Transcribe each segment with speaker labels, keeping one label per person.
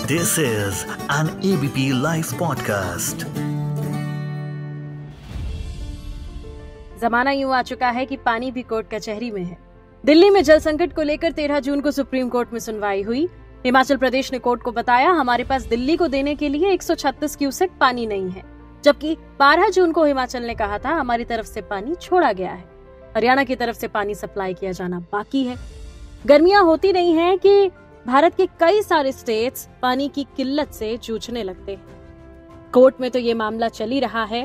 Speaker 1: This is an ABP Life podcast.
Speaker 2: जमाना यूं आ चुका है कि पानी भी कोर्ट कचहरी में है। दिल्ली में जल संकट को लेकर 13 जून को सुप्रीम कोर्ट में सुनवाई हुई। हिमाचल प्रदेश ने कोर्ट को बताया, हमारे पास दिल्ली को देने के लिए 136 क्यूसेक पानी नहीं है, जबकि 12 जून को हिमाचल ने कहा था हमारी तरफ से पानी छोड़ा गया है। हरियाणा की तरफ से पानी सप्लाई किया जाना बाकी है। गर्मियां होती नहीं है कि भारत के कई सारे स्टेट्स पानी की किल्लत से जूझने लगते हैं। कोर्ट में तो ये मामला चल ही रहा है,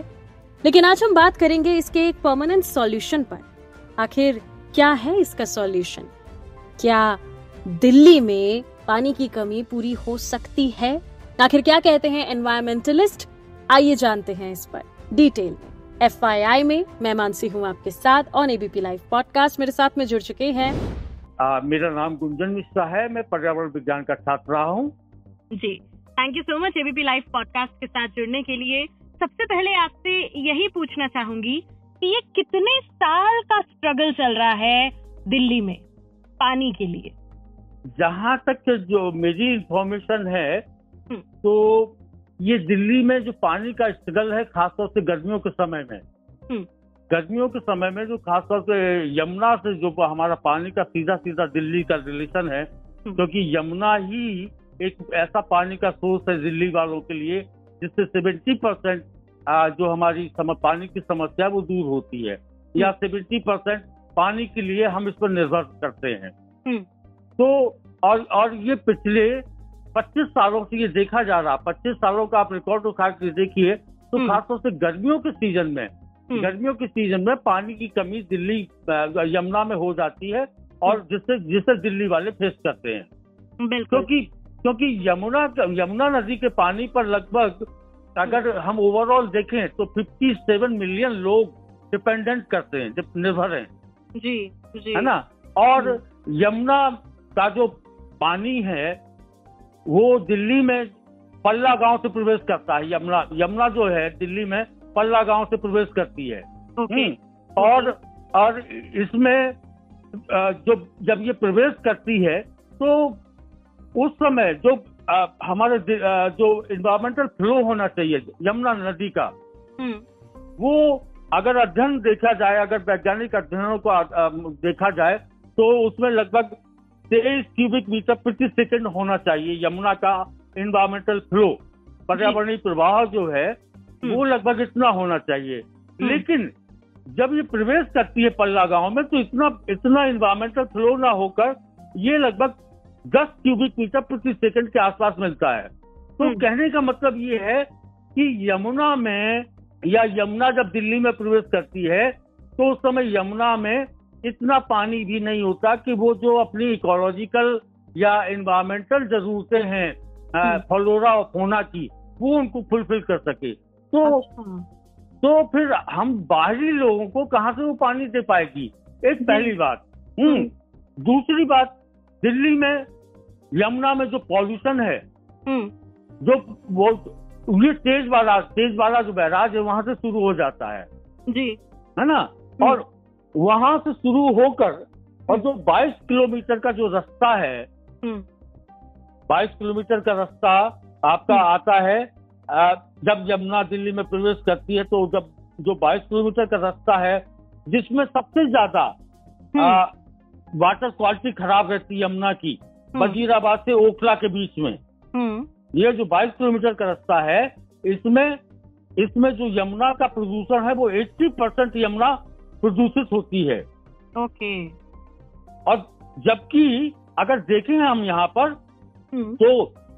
Speaker 2: लेकिन आज हम बात करेंगे इसके एक परमानेंट सॉल्यूशन पर। आखिर क्या है इसका सॉल्यूशन? क्या दिल्ली में पानी की कमी पूरी हो सकती है? आखिर क्या कहते हैं एनवायरमेंटलिस्ट? आइए जानते हैं इस पर डिटेल में। FYI में मैं मानसी हूँ आपके साथ ऑन ABP लाइव पॉडकास्ट। मेरे साथ में जुड़ चुके हैं
Speaker 3: मेरा नाम गुंजन मिश्रा है, मैं पर्यावरण विज्ञान का छात्र रहा हूँ।
Speaker 2: जी, thank you so much ABP live podcast के साथ जुड़ने के लिए। सबसे पहले आपसे यही पूछना चाहूंगी कि ये कितने साल का स्ट्रगल चल रहा है दिल्ली में पानी के लिए?
Speaker 3: जहाँ तक जो मेरी इंफॉर्मेशन है तो ये दिल्ली में जो पानी का स्ट्रगल है, खासतौर से गर्मियों के समय में, गर्मियों के समय में जो खासतौर से यमुना से जो हमारा पानी का सीधा सीधा दिल्ली का रिलेशन है, क्योंकि यमुना ही एक ऐसा पानी का सोर्स है दिल्ली वालों के लिए जिससे 70% जो हमारी पानी की समस्या है वो दूर होती है, या 70% पानी के लिए हम इस पर निर्भर करते हैं। तो और ये पिछले 25 सालों से ये देखा जा रहा, 25 सालों का आप रिकॉर्ड उठा के देखिए तो खासतौर से गर्मियों के सीजन में पानी की कमी दिल्ली यमुना में हो जाती है, और जिससे दिल्ली वाले फेस करते हैं। क्योंकि यमुना नदी के पानी पर लगभग अगर हम ओवरऑल देखें तो 57 मिलियन लोग डिपेंडेंट करते हैं, निर्भर हैं।
Speaker 2: जी
Speaker 3: है ना। और यमुना का जो पानी है वो दिल्ली में पल्ला गांव से प्रवेश करता है। यमुना जो है दिल्ली में पल्ला गांव से प्रवेश करती है। और इसमें जब ये प्रवेश करती है तो उस समय जो हमारे जो इन्वायरमेंटल फ्लो होना चाहिए यमुना नदी का, वो अगर अध्ययन देखा जाए, अगर वैज्ञानिक अध्ययनों को देखा जाए तो उसमें लगभग 23 क्यूबिक मीटर प्रति सेकंड होना चाहिए यमुना का इन्वायरमेंटल फ्लो, पर्यावरणीय प्रवाह जो है वो लगभग इतना होना चाहिए। लेकिन जब ये प्रवेश करती है पल्ला गांव में तो इतना इन्वायरमेंटल फ्लो ना होकर ये लगभग 10 क्यूबिक मीटर प्रति सेकंड के आसपास मिलता है। तो कहने का मतलब ये है कि यमुना में, या यमुना जब दिल्ली में प्रवेश करती है तो उस समय यमुना में इतना पानी भी नहीं होता कि वो जो अपनी इकोलॉजिकल या इन्वायरमेंटल जरूरतें हैं फ्लोरा और फौना की, वो उनको फुलफिल कर सके। तो फिर हम बाहरी लोगों को कहाँ से वो पानी दे पाएगी? एक पहली बात। दूसरी बात, दिल्ली में यमुना में जो पॉल्यूशन है, जो वो ये तेज वाला जो बैराज है वहां से शुरू हो जाता है जी, है ना। और वहां से शुरू होकर और जो 22 किलोमीटर का जो रास्ता है, 22 किलोमीटर का रास्ता आपका आता है जब यमुना दिल्ली में प्रवेश करती है, तो जब जो 22 किलोमीटर का रास्ता है जिसमें सबसे ज्यादा वाटर क्वालिटी खराब रहती है यमुना की, वजीराबाद से ओखला के बीच में, ये जो 22 किलोमीटर का रास्ता है, इसमें जो यमुना का प्रदूषण है वो 80% यमुना प्रदूषित होती है।
Speaker 2: ओके।
Speaker 3: और जबकि अगर देखें हम यहाँ पर तो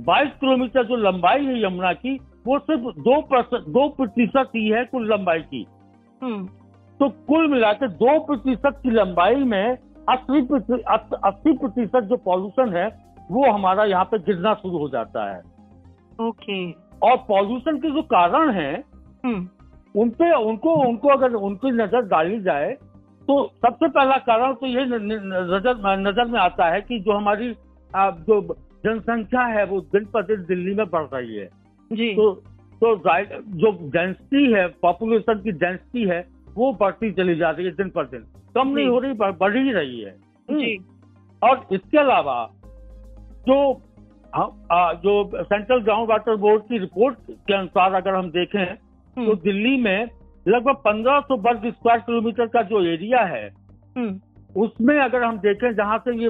Speaker 3: 22 किलोमीटर जो लंबाई है यमुना की वो सिर्फ 2% ही है कुल लंबाई की। तो कुल मिलाकर 2% की लंबाई में 80% जो पॉल्यूशन है वो हमारा यहाँ पे गिरना शुरू हो जाता है।
Speaker 2: ओके।
Speaker 3: और पॉल्यूशन के जो कारण हैं उनको अगर उनकी नजर डाली जाए तो सबसे पहला कारण तो ये नजर में आता है कि जो हमारी जो जनसंख्या है वो दिन पर दिन दिल्ली में बढ़ रही है जी। तो जो डेंसिटी है, पॉपुलेशन की डेंसिटी है वो बढ़ती चली जा रही है दिन पर दिन, कम नहीं हो रही, बढ़ ही रही है जी। और इसके अलावा जो जो सेंट्रल ग्राउंड वाटर बोर्ड की रिपोर्ट के अनुसार अगर हम देखें तो दिल्ली में लगभग 1500 वर्ग स्क्वायर किलोमीटर का जो एरिया है उसमें अगर हम देखें जहां से ये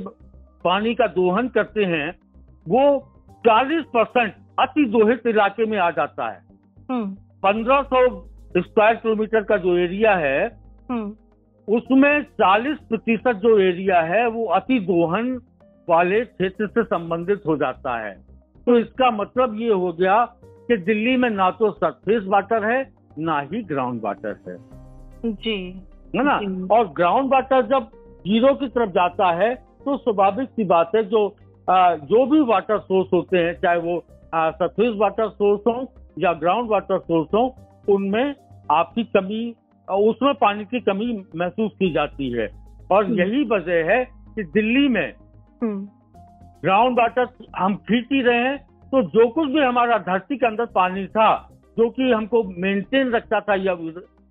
Speaker 3: पानी का दोहन करते हैं वो 40% अति दोहित इलाके में आ जाता है। 1500 स्क्वायर किलोमीटर का जो एरिया है उसमें 40% जो एरिया है वो अति दोहन वाले क्षेत्र से संबंधित हो जाता है। तो इसका मतलब ये हो गया कि दिल्ली में ना तो सरफेस वाटर है ना ही ग्राउंड वाटर है
Speaker 2: जी,
Speaker 3: है ना। और ग्राउंड वाटर जब जीरो की तरफ जाता है तो स्वाभाविक सी बात है जो भी वाटर सोर्स होते हैं चाहे वो सरफेस वाटर सोर्स हो या ग्राउंड वाटर सोर्स हो उनमें आपकी कमी उसमें पानी की कमी महसूस की जाती है। और यही वजह है कि दिल्ली में ग्राउंड वाटर हम खींच ही रहे हैं तो जो कुछ भी हमारा धरती के अंदर पानी था जो कि हमको मेंटेन रखता था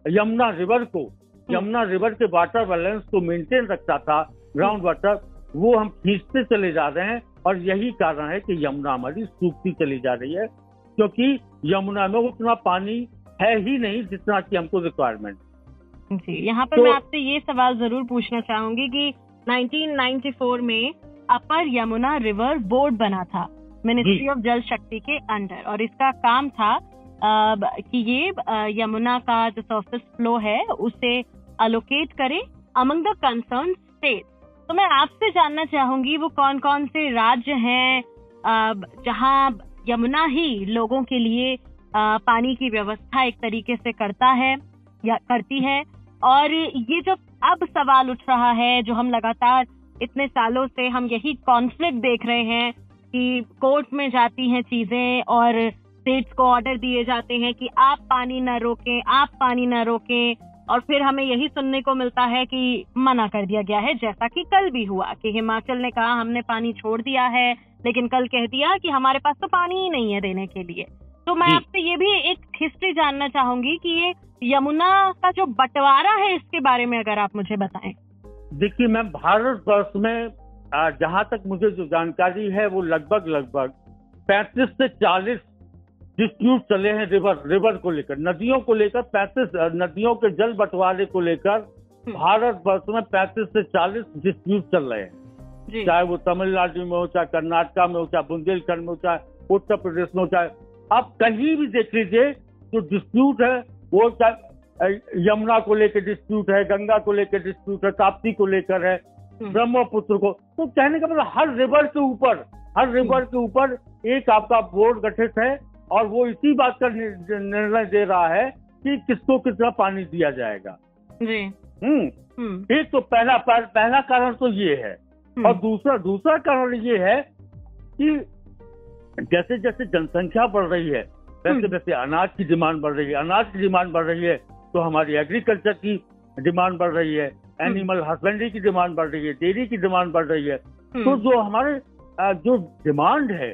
Speaker 3: यमुना रिवर के वाटर बैलेंस को मेंटेन रखता था ग्राउंड वाटर वो हम खींचते चले जा रहे हैं। और यही कारण है कि यमुना हमारी सूखती चली जा रही है क्योंकि यमुना में उतना पानी है ही नहीं जितना कि हमको रिक्वायरमेंट।
Speaker 2: जी, यहाँ पर मैं आपसे ये सवाल जरूर पूछना चाहूंगी कि 1994 में अपर यमुना रिवर बोर्ड बना था मिनिस्ट्री ऑफ जल शक्ति के अंडर और इसका काम था कि ये यमुना का जो सरफेस फ्लो है उसे अलोकेट करे अमंग द कंसर्न स्टेट। तो मैं आपसे जानना चाहूंगी वो कौन कौन से राज्य हैं जहां यमुना ही लोगों के लिए पानी की व्यवस्था एक तरीके से करता है या करती है। और ये जो अब सवाल उठ रहा है जो हम लगातार इतने सालों से हम यही कॉन्फ्लिक्ट देख रहे हैं कि कोर्ट में जाती हैं चीजें और स्टेट्स को ऑर्डर दिए जाते हैं कि आप पानी न रोकें और फिर हमें यही सुनने को मिलता है कि मना कर दिया गया है, जैसा कि कल भी हुआ कि हिमाचल ने कहा हमने पानी छोड़ दिया है लेकिन कल कह दिया कि हमारे पास तो पानी ही नहीं है देने के लिए। तो मैं आपसे ये भी एक हिस्ट्री जानना चाहूंगी कि ये यमुना का जो बंटवारा है इसके बारे में अगर आप मुझे बताएं।
Speaker 3: देखिए मैम, भारतवर्ष में जहां तक मुझे जो जानकारी है वो लगभग 35 से 40 डिस्प्यूट चले हैं रिवर को लेकर, नदियों को लेकर। 35 नदियों के जल बंटवारे को लेकर भारतवर्ष में 35 से 40 डिस्प्यूट चल रहे हैं, चाहे वो तमिलनाडु में हो, चाहे कर्नाटका में हो, चाहे बुंदेलखंड में हो, चाहे उत्तर प्रदेश में हो, चाहे आप कहीं भी देख लीजिए जो डिस्प्यूट है वो चाहे यमुना को लेकर डिस्प्यूट है, गंगा को लेकर डिस्प्यूट है, ताप्ती को लेकर है, ब्रह्मपुत्र को। तो कहने का मतलब हर रिवर के ऊपर एक आपका बोर्ड गठित है और वो इसी बात का निर्णय दे रहा है कि किसको कितना पानी दिया जाएगा। एक तो पहला कारण तो ये है। और दूसरा कारण ये है कि जैसे जैसे जनसंख्या बढ़ रही है वैसे वैसे अनाज की डिमांड बढ़ रही है तो हमारी एग्रीकल्चर की डिमांड बढ़ रही है, एनिमल हस्बेंड्री की डिमांड बढ़ रही है, डेयरी की डिमांड बढ़ रही है। तो जो हमारे जो डिमांड है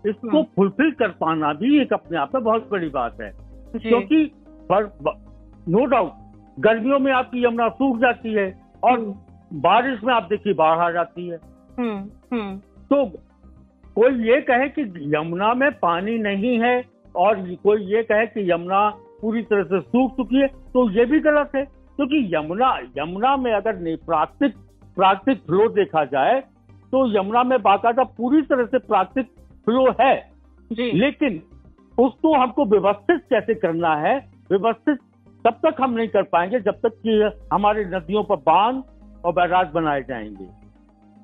Speaker 3: इसको फुलफिल कर पाना भी एक अपने आप में बहुत बड़ी बात है, क्योंकि नो डाउट गर्मियों में आपकी यमुना सूख जाती है और बारिश में आप देखिए बाढ़ आ जाती है। तो कोई ये कहे कि यमुना में पानी नहीं है और कोई ये कहे कि यमुना पूरी तरह से सूख चुकी है तो ये भी गलत है, क्योंकि यमुना में अगर प्राकृतिक फ्लो देखा जाए तो यमुना में बाकायदा पूरी तरह से प्राकृतिक फ्लो है जी। लेकिन उसको हमको व्यवस्थित कैसे करना है, व्यवस्थित तब तक हम नहीं कर पाएंगे जब तक कि हमारी नदियों पर बांध और बैराज बनाए जाएंगे।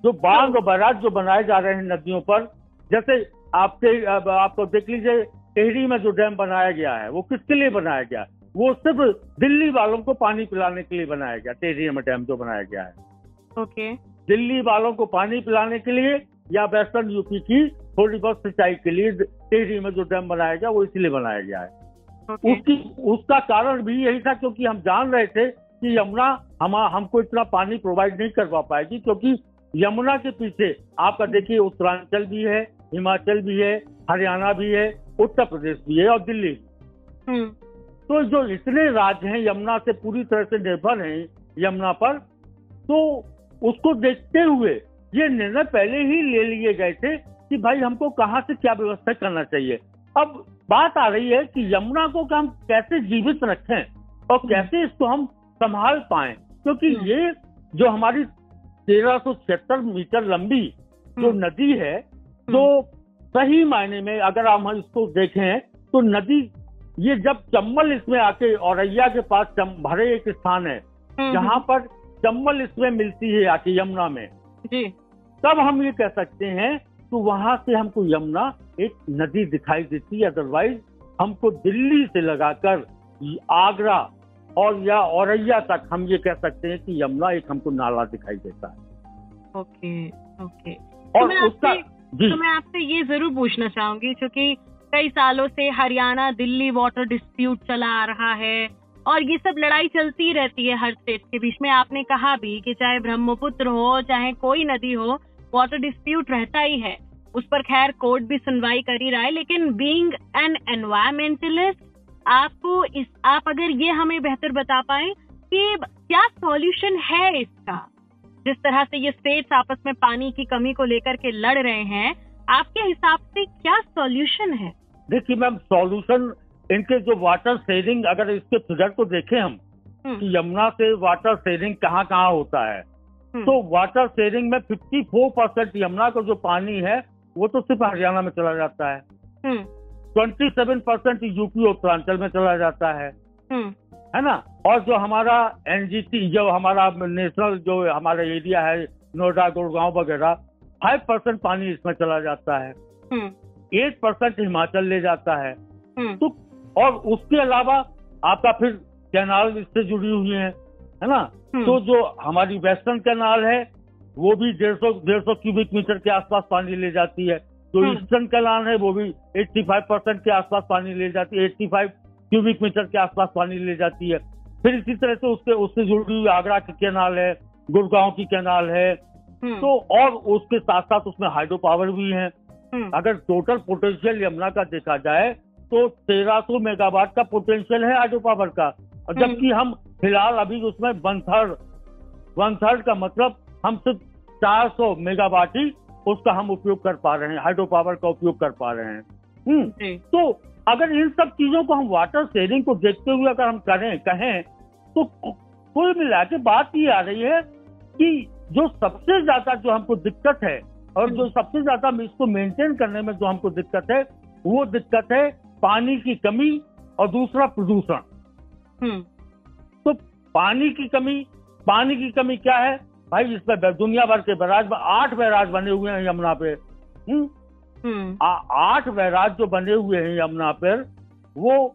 Speaker 3: जो बांध और बैराज जो बनाए जा रहे हैं नदियों पर, जैसे आपको देख लीजिए टिहरी में जो डैम बनाया गया है वो किसके लिए बनाया गया? वो सिर्फ दिल्ली वालों को पानी पिलाने के लिए बनाया गया। टिहरी में डैम जो बनाया गया है दिल्ली वालों को पानी पिलाने के लिए या वेस्टर्न यूपी की थोड़ी बहुत सिंचाई के लिए टिहरी में जो डैम बनाया गया वो इसलिए बनाया गया है। उसका कारण भी यही था क्योंकि हम जान रहे थे कि यमुना हमको इतना पानी प्रोवाइड नहीं करवा पाएगी, क्योंकि यमुना के पीछे आपका देखिए उत्तरांचल भी है, हिमाचल भी है, हरियाणा भी है, उत्तर प्रदेश भी है और दिल्ली। तो जो इतने राज्य हैं यमुना से पूरी तरह से निर्भर हैं यमुना पर, तो उसको देखते हुए ये निर्णय पहले ही ले लिए गए थे कि भाई हमको कहाँ से क्या व्यवस्था करना चाहिए। अब बात आ रही है कि यमुना को हम कैसे जीवित रखें और कैसे इसको हम संभाल पाएं, क्योंकि ये जो हमारी 1376 मीटर लंबी जो नदी है, तो सही मायने में अगर हम इसको देखें तो नदी ये जब चंबल इसमें आके औरैया के पास भरे एक स्थान है जहां पर चंबल इसमें मिलती है आके यमुना में जी, तब हम ये कह सकते हैं तो वहां से हमको यमुना एक नदी दिखाई देती है। अदरवाइज हमको दिल्ली से लगाकर आगरा और या औरैया तक हम ये कह सकते हैं कि यमुना एक हमको नाला दिखाई देता है।
Speaker 4: Okay okay.
Speaker 3: और उसका
Speaker 4: तो मैं आपसे ये जरूर पूछना चाहूंगी, क्योंकि कई सालों से हरियाणा दिल्ली वाटर डिस्प्यूट चला आ रहा है और ये सब लड़ाई चलती रहती है हर स्टेट के बीच में। आपने कहा भी कि चाहे ब्रह्मपुत्र हो चाहे कोई नदी हो, वाटर डिस्प्यूट रहता ही है, उस पर खैर कोर्ट भी सुनवाई कर ही रहा है। लेकिन बीइंग एन एनवायरमेंटलिस्ट, आप अगर ये हमें बेहतर बता पाए कि क्या सॉल्यूशन है इसका, जिस तरह से ये स्टेट्स आपस में पानी की कमी को लेकर के लड़ रहे हैं, आपके हिसाब से क्या सॉल्यूशन है?
Speaker 3: देखिए मैम, सॉल्यूशन इनके जो वाटर शेयरिंग, अगर इसके फिगर को देखें हम कि यमुना से वाटर शेयरिंग कहाँ कहाँ होता है, तो वाटर शेयरिंग में 54% यमुना का जो पानी है वो तो सिर्फ हरियाणा में चला जाता है, 27% यूपी उत्तरांचल में चला जाता है ना। और जो हमारा एनजीटी, जो हमारा नेशनल जो हमारा एरिया है, नोएडा गुड़गांव वगैरह, 5% पानी इसमें चला जाता है, 8% हिमाचल ले जाता है। तो और उसके अलावा आपका फिर कैनाल इससे जुड़ी हुई है ना। तो जो हमारी वेस्टर्न कैनाल है वो भी 150 क्यूबिक मीटर के आसपास पानी ले जाती है। जो ईस्टर्न कैनाल है वो भी 85% के आसपास पानी ले जाती है, 85 क्यूबिक मीटर के आसपास पानी ले जाती है। फिर इसी तरह से उससे जुड़ी हुई आगरा की कैनाल है, गुड़गांव की कैनाल है। तो और उसके साथ साथ उसमें हाइड्रो पावर भी है। अगर टोटल पोटेंशियल यमुना का देखा जाए तो 1300 मेगावाट का पोटेंशियल है हाइड्रो पावर का, और जबकि हम फिलहाल अभी उसमें वन थर्ड का मतलब हम सिर्फ 400 मेगावाट ही उसका हम उपयोग कर पा रहे हैं, हाइड्रो पावर का उपयोग कर पा रहे हैं। तो अगर इन सब चीजों को हम वाटर शेयरिंग को देखते हुए अगर हम कहें तो कुल मिला के बात ये आ रही है कि जो सबसे ज्यादा जो हमको दिक्कत है और जो सबसे ज्यादा इसको मेंटेन करने में जो हमको दिक्कत है, वो दिक्कत है पानी की कमी और दूसरा प्रदूषण। तो पानी की कमी क्या है भाई, इसमें दुनिया भर के बैराज, 8 बैराज बने हुए हैं यमुना पे। 8 बैराज जो बने हुए हैं यमुना पर, वो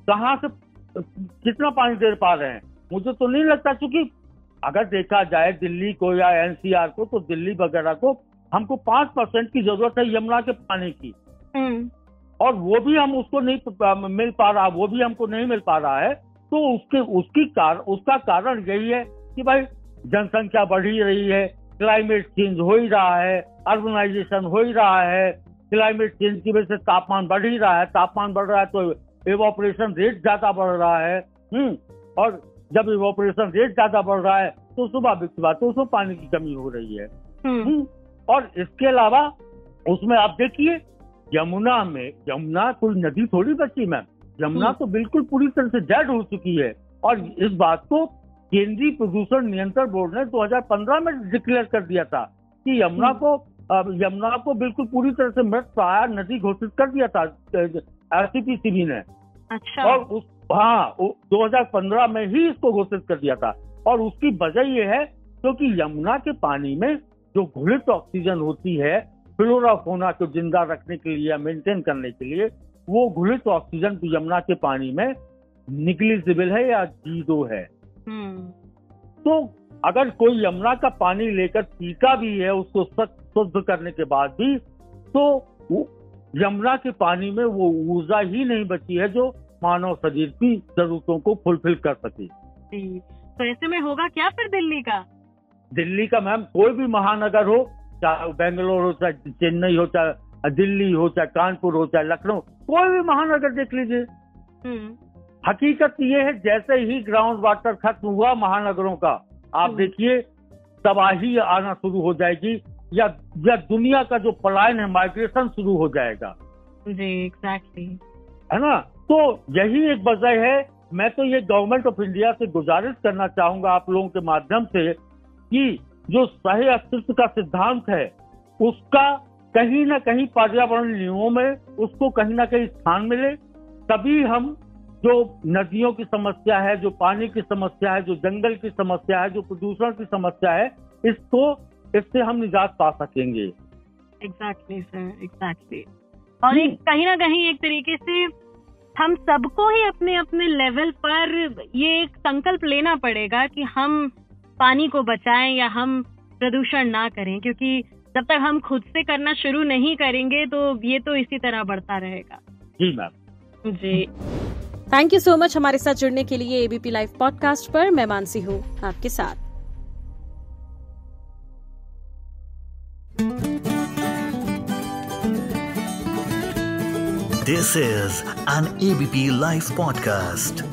Speaker 3: कहाँ से कितना पानी दे पा रहे हैं? मुझे तो नहीं लगता, क्योंकि अगर देखा जाए दिल्ली को या एनसीआर को, तो दिल्ली वगैरह को हमको 5% की जरूरत है यमुना के पानी की, और वो भी हम उसको नहीं मिल पा रहा, वो भी हमको नहीं मिल पा रहा है। तो उसका कारण यही है कि भाई जनसंख्या बढ़ ही रही है, क्लाइमेट चेंज हो ही रहा है, अर्बनाइजेशन हो ही रहा है, क्लाइमेट चेंज की वजह से तापमान बढ़ ही रहा है, तापमान बढ़ रहा है तो इवोपरेशन रेट ज्यादा बढ़ रहा है। और जब इवोपरेशन रेट ज्यादा बढ़ रहा है तो स्वाभाविक बात है उसमें पानी की कमी हो रही है। और इसके अलावा उसमें आप देखिए यमुना कोई नदी थोड़ी बची मैम, यमुना तो बिल्कुल पूरी तरह से डेड हो चुकी है। और इस बात को केंद्रीय प्रदूषण नियंत्रण बोर्ड ने 2015 में डिक्लेयर कर दिया था कि यमुना को बिल्कुल पूरी तरह से मृत प्राय नदी घोषित कर दिया था RCPCB ने।
Speaker 4: अच्छा।
Speaker 3: और 2015 में ही इसको घोषित कर दिया था। और उसकी वजह ये है क्योंकि यमुना के पानी में जो घुलित ऑक्सीजन होती है फ्लोरा फौना को जिंदा रखने के लिए, मेंटेन करने के लिए, वो घुलित ऑक्सीजन यमुना के पानी में निग्लिजिबल है या 0 है। तो अगर कोई यमुना का पानी लेकर पीता भी है उसको शुद्ध करने के बाद भी, तो यमुना के पानी में वो ऊर्जा ही नहीं बची है जो मानव शरीर की जरूरतों को फुलफिल कर सके।
Speaker 4: तो ऐसे में होगा क्या फिर दिल्ली का
Speaker 3: मैम, कोई भी महानगर हो, चाहे बेंगलोर हो, चाहे चेन्नई हो, चाहे दिल्ली हो, चाहे कानपुर हो, चाहे लखनऊ, कोई भी महानगर देख लीजिए। हकीकत ये है जैसे ही ग्राउंड वाटर खत्म हुआ महानगरों का, आप देखिए तबाही आना शुरू हो जाएगी। या दुनिया का जो पलायन है, माइग्रेशन शुरू हो जाएगा।
Speaker 4: जी, एग्जैक्टली,
Speaker 3: है ना। तो यही एक वजह है। मैं तो ये गवर्नमेंट ऑफ इंडिया से गुजारिश करना चाहूंगा आप लोगों के माध्यम से कि जो सही अस्तित्व का सिद्धांत है उसका कहीं ना कहीं पर्यावरण नियमों में उसको कहीं ना कहीं स्थान मिले, तभी हम जो नदियों की समस्या है, जो पानी की समस्या है, जो जंगल की समस्या है, जो प्रदूषण की समस्या है, इससे हम निजात पा सकेंगे।
Speaker 4: Exactly sir, exactly. और एक कहीं ना कहीं एक तरीके से हम सबको ही अपने अपने लेवल पर ये एक संकल्प लेना पड़ेगा कि हम पानी को बचाएं या हम प्रदूषण ना करें, क्योंकि जब तक हम खुद से करना शुरू नहीं करेंगे तो ये तो इसी तरह बढ़ता रहेगा।
Speaker 3: जी मैम।
Speaker 4: जी,
Speaker 2: थैंक यू सो मच हमारे साथ जुड़ने के लिए एबीपी लाइव पॉडकास्ट पर। मैं मानसी हूँ आपके साथ।
Speaker 1: This is an ABP Live podcast.